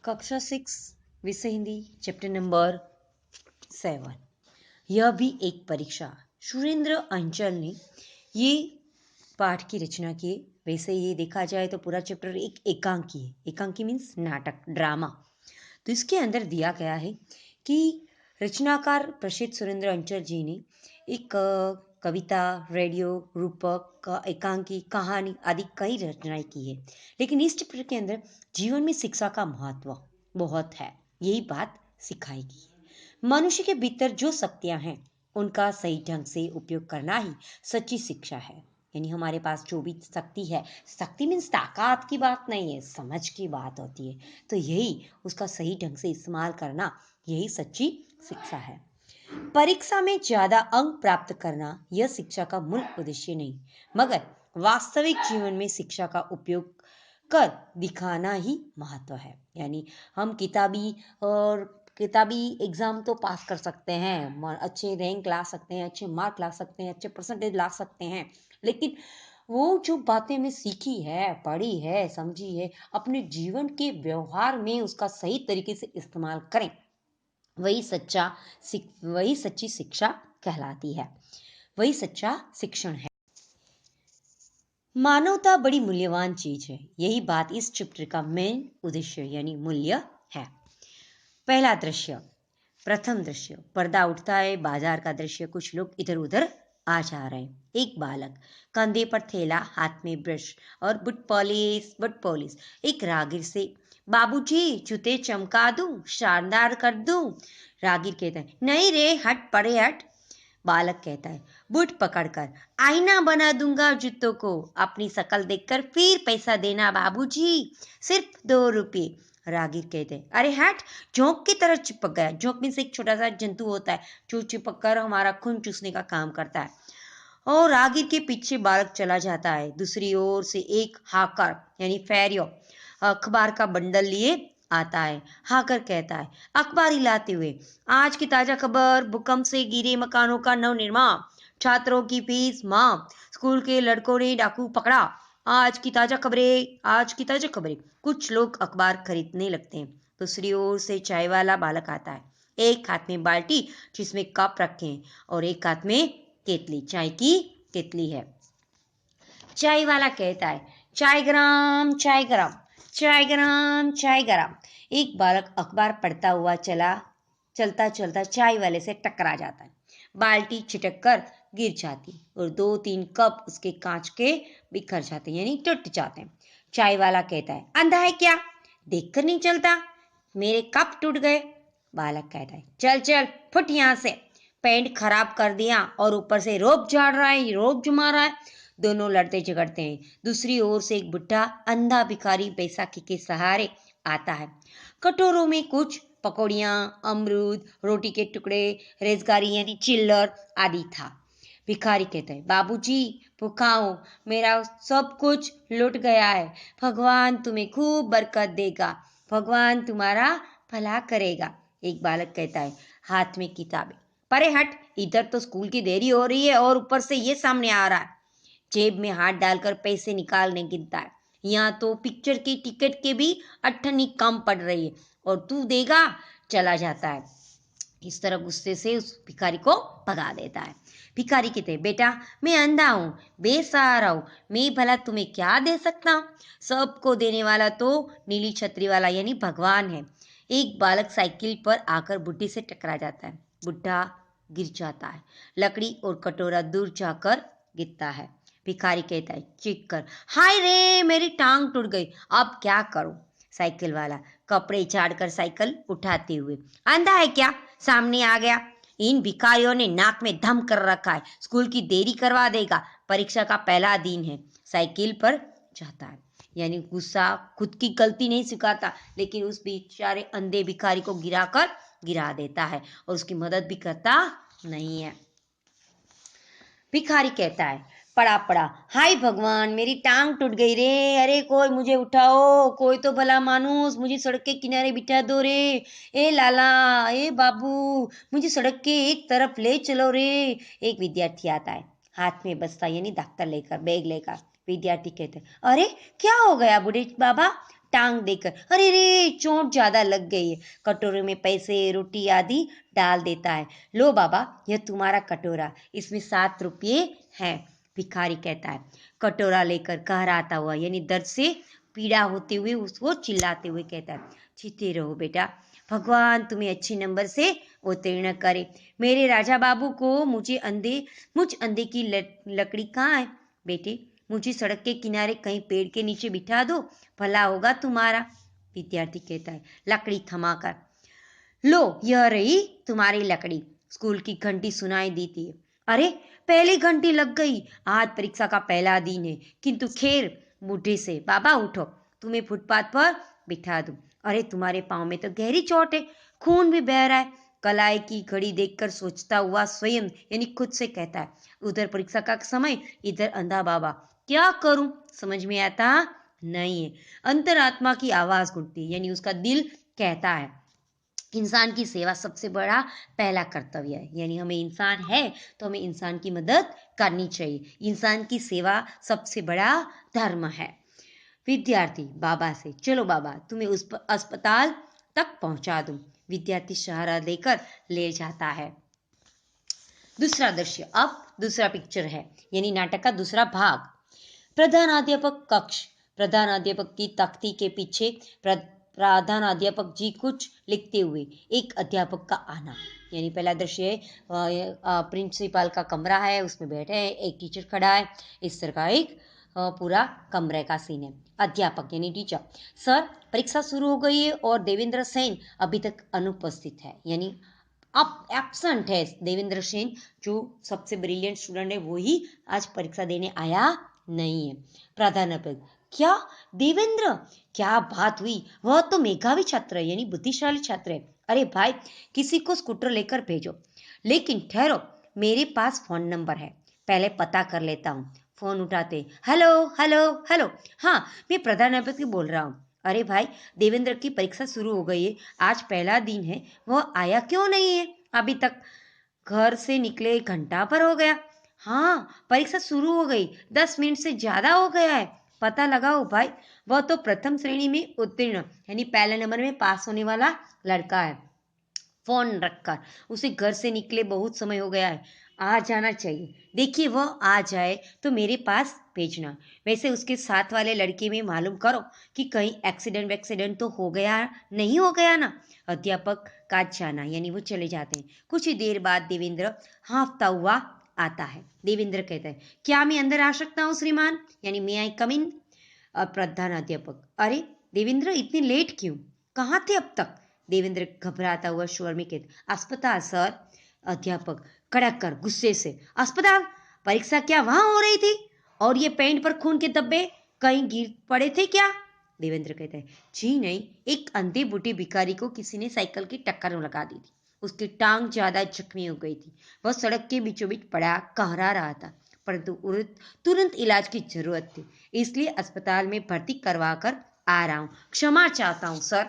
कक्षा 6 विषय Hindi chapter number 7। यह भी एक परीक्षा। सुरेंद्र अंचल ने ये पाठ की रचना की। वैसे ये देखा जाए तो पूरा चैप्टर एक एकांकी है। एकांकी मीन्स नाटक, ड्रामा। तो इसके अंदर दिया गया है कि रचनाकार प्रसिद्ध सुरेंद्र अंचल जी ने एक कविता, रेडियो, रूपक, एकांकी, कहानी आदि कई रचनाएं की है। लेकिन इस चैप्टर के अंदर जीवन में शिक्षा का महत्व बहुत है, यही बात सिखाई गई है। मनुष्य के भीतर जो शक्तियां हैं उनका सही ढंग से उपयोग करना ही सच्ची शिक्षा है। यानी हमारे पास जो भी शक्ति है, शक्ति मीन्स ताकत की बात नहीं है, समझ की बात होती है। तो यही उसका सही ढंग से इस्तेमाल करना, यही सच्ची शिक्षा है। परीक्षा में ज्यादा अंक प्राप्त करना यह शिक्षा का मूल उद्देश्य नहीं, मगर वास्तविक जीवन में शिक्षा का उपयोग कर दिखाना ही महत्व है। यानी हम किताबी एग्जाम तो पास कर सकते हैं, अच्छे रैंक ला सकते हैं, अच्छे मार्क ला सकते हैं, अच्छे परसेंटेज ला सकते हैं, लेकिन वो जो बातें हमने सीखी है, पढ़ी है, समझी है, अपने जीवन के व्यवहार में उसका सही तरीके से इस्तेमाल करें, वही सच्ची शिक्षा कहलाती है, वही सच्चा शिक्षण है। मानवता बड़ी मूल्यवान चीज है, यही बात इस चैप्टर का मेन उद्देश्य यानी मूल्य है। पहला दृश्य, प्रथम दृश्य, पर्दा उठता है, बाजार का दृश्य। कुछ लोग इधर उधर आ जा रहे हैं। एक बालक, कंधे पर थैला, हाथ में ब्रश और बुट पॉलिश। एक रागिर से, बाबूजी जूते चमका दूं, शानदार कर दूं। रागिर कहता है, नहीं रे, हट पड़े हट। बालक कहता है बूट पकड़कर, आईना बना दूंगा जूतों को, अपनी शक्ल देखकर फिर पैसा देना बाबूजी, सिर्फ 2 रुपये। रागिर कहते हैं, अरे हट, जोंक की तरह चिपक गया। जोंक में से एक छोटा सा जंतु होता है जो चिपक कर हमारा खून चूसने का काम करता है। और रागिर के पीछे बालक चला जाता है। दूसरी ओर से एक हाकर यानी फेरियो अखबार का बंडल लिए आता है। हाकर कहता है अखबार हिलाते हुए, आज की ताजा खबर, भूकंप से गिरे मकानों का नवनिर्माण, छात्रों की फीस माफ, स्कूल के लड़कों ने डाकू पकड़ा। आज की ताजा खबरें। कुछ लोग अखबार खरीदने लगते हैं। दूसरी ओर से चाय वाला बालक आता है। एक हाथ में बाल्टी जिसमें कप रखे हैं और एक हाथ में केतली, चाय की केतली है। चाय वाला कहता है चाय गरम, चाय गरम, चाय गरम, चाय गरम। एक बालक अखबार पढ़ता हुआ चलता चलता चाय वाले से टकरा जाता है। बाल्टी छिटक कर गिर जाती और 2-3 कप उसके कांच के बिखर जाते यानी टूट जाते हैं। चाय वाला कहता है अंधा है क्या, देखकर नहीं चलता, मेरे कप टूट गए। बालक कहता है चल चल फुट यहाँ से, पेंट खराब कर दिया और ऊपर से रोब जमा रहा है। दोनों लड़ते झगड़ते हैं। दूसरी ओर से एक बुढ़ा अंधा भिखारी बैसाखी के सहारे आता है। कटोरों में कुछ पकौड़ियाँ, अमरूद, रोटी के टुकड़े, रेजगारी यानी चिल्लर आदि था। भिखारी कहता है बाबूजी भूखा हूँ, मेरा सब कुछ लुट गया है, भगवान तुम्हें खूब बरकत देगा, भगवान तुम्हारा भला करेगा। एक बालक कहता है हाथ में किताबें, परे हट, इधर तो स्कूल की देरी हो रही है और ऊपर से ये सामने आ रहा है। जेब में हाथ डालकर पैसे निकालने गिनता है। यहाँ तो पिक्चर की टिकट के भी अट्ठनी कम पड़ रही है और तू देगा, चला जाता है। इस तरह गुस्से से उस भिखारी को भगा देता है। भिखारी कहते हैं बेटा मैं अंधा हूँ, बेसहारा हूँ, मैं भला तुम्हें क्या दे सकता हूँ, सबको देने वाला तो नीली छतरी वाला यानी भगवान है। एक बालक साइकिल पर आकर बुढ़ी से टकरा जाता है। बुढ़ा गिर जाता है। लकड़ी और कटोरा दूर जाकर गिरता है। भिखारी कहता है चीख कर, हाय रे मेरी टांग टूट गई, अब क्या करूं। साइकिल वाला कपड़े झाड़कर साइकिल उठाते हुए, अंधा है क्या, सामने आ गया, इन भिखारियों ने नाक में दम कर रखा है, स्कूल की देरी करवा देगा, परीक्षा का पहला दिन है। साइकिल पर जाता है। यानी गुस्सा, खुद की गलती नहीं सिखाता, लेकिन उस बेचारे अंधे भिखारी को गिरा देता है और उसकी मदद भी करता नहीं है। भिखारी कहता है पड़ा पड़ा, हाय भगवान मेरी टांग टूट गई रे, अरे कोई मुझे उठाओ, कोई तो भला मानुस मुझे सड़क के किनारे बिठा दो रे, ए लाला, ए बाबू, मुझे सड़क के एक तरफ ले चलो रे। एक विद्यार्थी आता है, हाथ में बस्ता यानी दफ्तर लेकर, बैग लेकर। विद्यार्थी कहते हैं अरे क्या हो गया बूढ़े बाबा, टांग देकर अरे रे चोट ज्यादा लग गई है, कटोरे में पैसे रोटी आदि डाल देता है। लो बाबा यह तुम्हारा कटोरा, इसमें 7 रुपये हैं। भिखारी कहता है। कटोरा लेकर कहराता हुआ यानी दर्द से पीड़ा होते हुए उसको चिल्लाते हुए कहता है, जीते रहो बेटा, भगवान तुम्हें अच्छे नंबर से उत्तीर्ण करे। मेरे राजा बाबू को मुझ अंधे की लकड़ी कहाँ है बेटे, मुझे सड़क के किनारे कहीं पेड़ के नीचे बिठा दो, भला होगा तुम्हारा। विद्यार्थी कहता है लकड़ी थमाकर, लो यह रही तुम्हारी लकड़ी। स्कूल की घंटी सुनाई देती है। अरे पहली घंटी लग गई, आज परीक्षा का पहला दिन है, किंतु खैर बूढ़े से बाबा उठो, तुम्हें फुटपाथ पर बिठा दूं। अरे तुम्हारे पाँव में तो गहरी चोट है, खून भी बह रहा है। कलाई की घड़ी देखकर सोचता हुआ स्वयं यानी खुद से कहता है, उधर परीक्षा का समय, इधर अंधा बाबा, क्या करूं समझ में आता नहीं है। अंतरात्मा की आवाज गूंजती यानी उसका दिल कहता है, इंसान की सेवा सबसे बड़ा पहला कर्तव्य है, यानी हमें इंसान है तो हमें इंसान की मदद करनी चाहिए। इंसान की सेवा सबसे बड़ा धर्म है। विद्यार्थी बाबा से, चलो बाबा तुम्हें उस अस्पताल तक पहुंचा दूं। विद्यार्थी सहारा देकर ले जाता है। दूसरा दृश्य, अब दूसरा पिक्चर है यानी नाटक का दूसरा भाग। प्रधानाध्यापक कक्ष। प्रधानाध्यापक की तख्ती के पीछे प्रधानाध्यापक जी कुछ लिखते हुए, एक अध्यापक का आना। यानी पहला दृश्य है प्रिंसिपल का कमरा है, उसमें बैठे हैं, एक टीचर खड़ा है, इस तरह का एक पूरा कमरे का सीन है। अध्यापक यानी टीचर, सर परीक्षा शुरू हो गई है और देवेंद्र सेन अभी तक अनुपस्थित है, यानी अब एब्सेंट है। देवेंद्र सेन जो सबसे ब्रिलियंट स्टूडेंट है वो ही आज परीक्षा देने आया नहीं है। प्राध्यापक, क्या देवेंद्र, क्या बात हुई, वह तो मेधावी छात्र है यानी बुद्धिशाली छात्र है। अरे भाई किसी को स्कूटर लेकर भेजो, लेकिन ठहरो मेरे पास फोन नंबर है, पहले पता कर लेता हूँ। फोन उठाते, हेलो हेलो हेलो, हाँ मैं प्रधानाध्यापक बोल रहा हूँ। अरे भाई देवेंद्र की परीक्षा शुरू हो गई है, आज पहला दिन है, वह आया क्यों नहीं है अभी तक? घर से निकले घंटा पर हो गया। हाँ परीक्षा शुरू हो गई, 10 मिनट से ज्यादा हो गया है, पता लगाओ भाई। वह तो प्रथम श्रेणी में उत्तीर्ण यानी पहले नंबर में पास होने वाला लड़का है। फोन रखकर उसे घर से निकले बहुत समय हो गया है, आ जाना चाहिए। देखिए वह आ जाए तो मेरे पास भेजना। वैसे उसके साथ वाले लड़के में मालूम करो कि कहीं एक्सीडेंट तो हो गया नहीं हो गया ना। अध्यापक का जाना यानी वो चले जाते हैं। कुछ ही देर बाद देवेंद्र हाँफता हुआ आता है। देवेंद्र कहता है, क्या मैं अंदर आ सकता हूँ श्रीमान, यानी मे आई कम इन? प्रधानाध्यापक, अरे देवेंद्र इतनी लेट क्यों, कहाँ थे अब तक? देवेंद्र घबराता हुआ स्वर में कहता, अस्पताल सर। अध्यापक कड़क कर गुस्से से, अस्पताल, परीक्षा क्या वहां हो रही थी? और ये पेंट पर खून के धब्बे कहीं गिर पड़े थे क्या? देवेंद्र कहता है, जी नहीं, एक अंधे बूढ़े भिखारी को किसी ने साइकिल की टक्कर लगा दी थी, उसकी टांग ज्यादा जख्मी हो गई थी, वह सड़क के बीचों बीच पड़ा कहरा रहा था, परंतु तुरंत इलाज की जरूरत थी, इसलिए अस्पताल में भर्ती करवा कर आ रहा हूँ, क्षमा चाहता हूँ सर।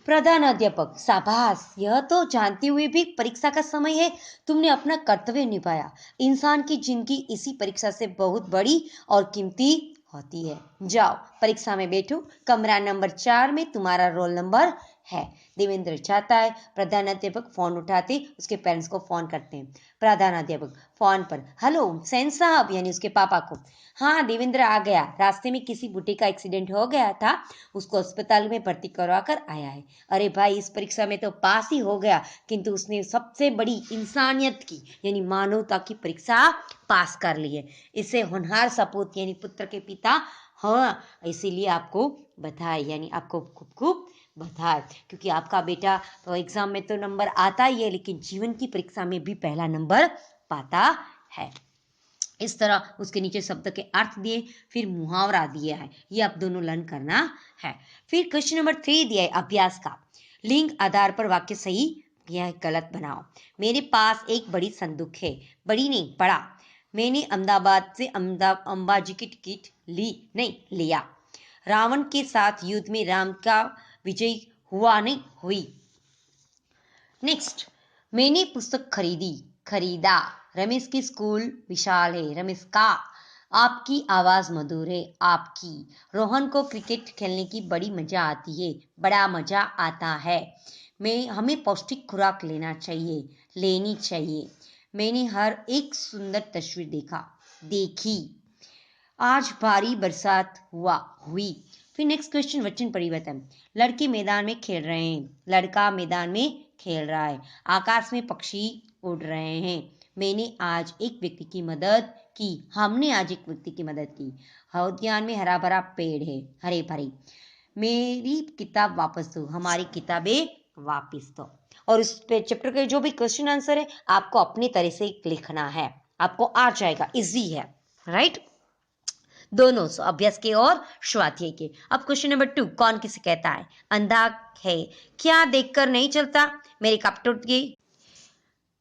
प्रधानाध्यापक, शाबाश, यह तो जानते हुए भी परीक्षा का समय है तुमने अपना कर्तव्य निभाया। इंसान की जिंदगी इसी परीक्षा से बहुत बड़ी और कीमती होती है। जाओ परीक्षा में बैठो, कमरा नंबर 4 में तुम्हारा रोल नंबर है। देवेंद्र जाता है। प्रधानाध्यापक फोन उठाते उसके पेरेंट्स को फोन करते हैं। प्रधानाध्यापक फोन पर, हेलो सेन साहब, यानी उसके पापा को, हाँ देवेंद्र आ गया, रास्ते में किसी बूढ़े का एक्सीडेंट हो गया था, उसको अस्पताल में भर्ती करवा कर आया है। अरे भाई इस परीक्षा में तो पास ही हो गया, किंतु उसने सबसे बड़ी इंसानियत की यानी मानवता की परीक्षा पास कर ली है। इसे होनहार सपूत यानी पुत्र के पिता, हाँ इसीलिए आपको बधाई, यानी आपको खूब खूब बधाई, क्योंकि आपका बेटा तो एग्जाम में तो नंबर आता ही है, लेकिन जीवन की परीक्षा में भी पहला नंबर पाता है। इस तरह उसके नीचे शब्द के अर्थ दिए, फिर मुहावरा दिया है, ये आप दोनों लर्न करना है। फिर क्वेश्चन नंबर 3 दिया है अभ्यास का, लिंग आधार पर वाक्य सही या गलत बनाओ। मेरे पास एक बड़ी संदूक है, बड़ी नहीं बड़ा, मैंने अहमदाबाद से अंबाजी की टिकट ली नहीं लिया। रावण के साथ युद्ध में राम का विजय हुआ नहीं हुई। नेक्स्ट, मैंने पुस्तक खरीदा। रमेश की स्कूल विशाल है, रमेश का आपकी आवाज मधुर है, आपकी। रोहन को क्रिकेट खेलने की बड़ी मजा आती है, बड़ा मजा आता है। हमें पौष्टिक खुराक लेनी चाहिए। मैंने हर एक सुंदर तस्वीर देखी। आज भारी बरसात हुई। फिर नेक्स्ट क्वेश्चन वचन परिवर्तन। लड़के मैदान में खेल रहे हैं, लड़का मैदान में खेल रहा है। आकाश में पक्षी उड़ रहे हैं। मैंने आज एक व्यक्ति की मदद की, हमने आज एक व्यक्ति की मदद की। उद्यान में हरा भरा पेड़ है, हरे भरे। मेरी किताब वापस दो, हमारी किताबें वापस दो। और इस चैप्टर के जो भी क्वेश्चन आंसर है आपको अपनी तरह से लिखना है, आपको आ जाएगा, इजी है, राइट। दोनों अभ्यास के और स्वाध्याय के। अब क्वेश्चन नंबर 2, कौन किसे कहता है? अंधा है क्या, देखकर नहीं चलता, मेरे कप टूट गई।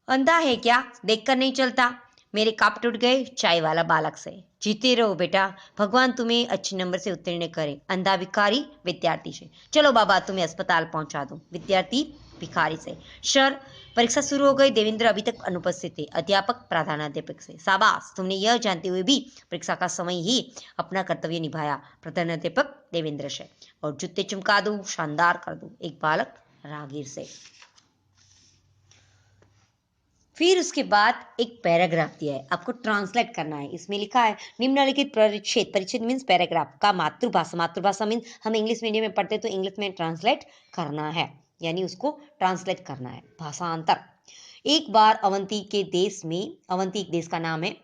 अंधा है क्या, देखकर नहीं चलता, मेरे कप टूट गए। चाय वाला बालक से। जीते रहो बेटा, भगवान तुम्हें अच्छे नंबर से उत्तीर्ण करे। अंधा भिखारी विद्यार्थी से। चलो बाबा तुम्हें अस्पताल पहुंचा दूं। विद्यार्थी भिखारी से। सर परीक्षा शुरू हो गई, देवेंद्र अभी तक अनुपस्थित थे। अध्यापक प्रधानाध्यापक से। शाबाश, तुमने यह जानते हुए भी परीक्षा का समय ही अपना कर्तव्य निभाया। प्रधानाध्यापक देवेंद्र से। और जूते चमका दूं, शानदार कर दूं। एक बालक राहगीर से। फिर उसके बाद एक पैराग्राफ दिया है, आपको ट्रांसलेट करना है। इसमें लिखा है निम्नलिखित परिच्छेद मीन्स पैराग्राफ का मातृभाषा मीन्स हम इंग्लिश मीडियम में पढ़ते तो इंग्लिश में ट्रांसलेट करना है, यानी उसको ट्रांसलेट करना है, भाषांतर। एक बार अवंती एक देश का नाम है,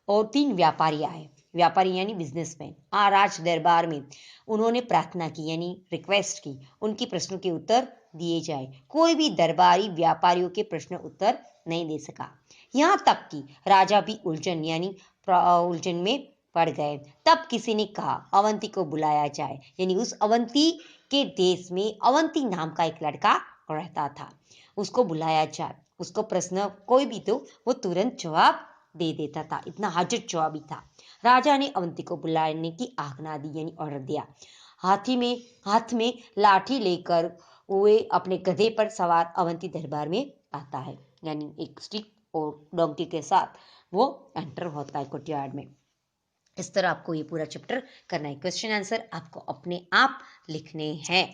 और 3 व्यापारी आए। व्यापारी यानी बिजनेसमैन आ राज दरबार में। उन्होंने प्रार्थना की यानी रिक्वेस्ट की, उनके प्रश्नों के उत्तर दिए जाए। कोई भी दरबारी व्यापारियों के प्रश्न उत्तर नहीं दे सका। यहाँ तक कि राजा भी उलझन में पड़ गए। तब किसी ने कहा अवंती को बुलाया जाए, यानी उस अवंती के देश में अवंती नाम का एक लड़का रहता था, उसको बुलाया जाए। उसको प्रश्न कोई भी तो वो तुरंत जवाब दे देता था, इतना हाजिर जवाबी था। राजा ने अवंती को बुलाने की आज्ञा दी यानी ऑर्डर दिया। हाथ में लाठी लेकर वे अपने गधे पर सवार अवंती दरबार में आता है, यानी एक स्टिक और डोंकी के साथ वो एंटर होता है कोर्टयार्ड में। इस तरह आपको ये पूरा चैप्टर करना है। क्वेश्चन आंसर आपको अपने आप लिखने हैं।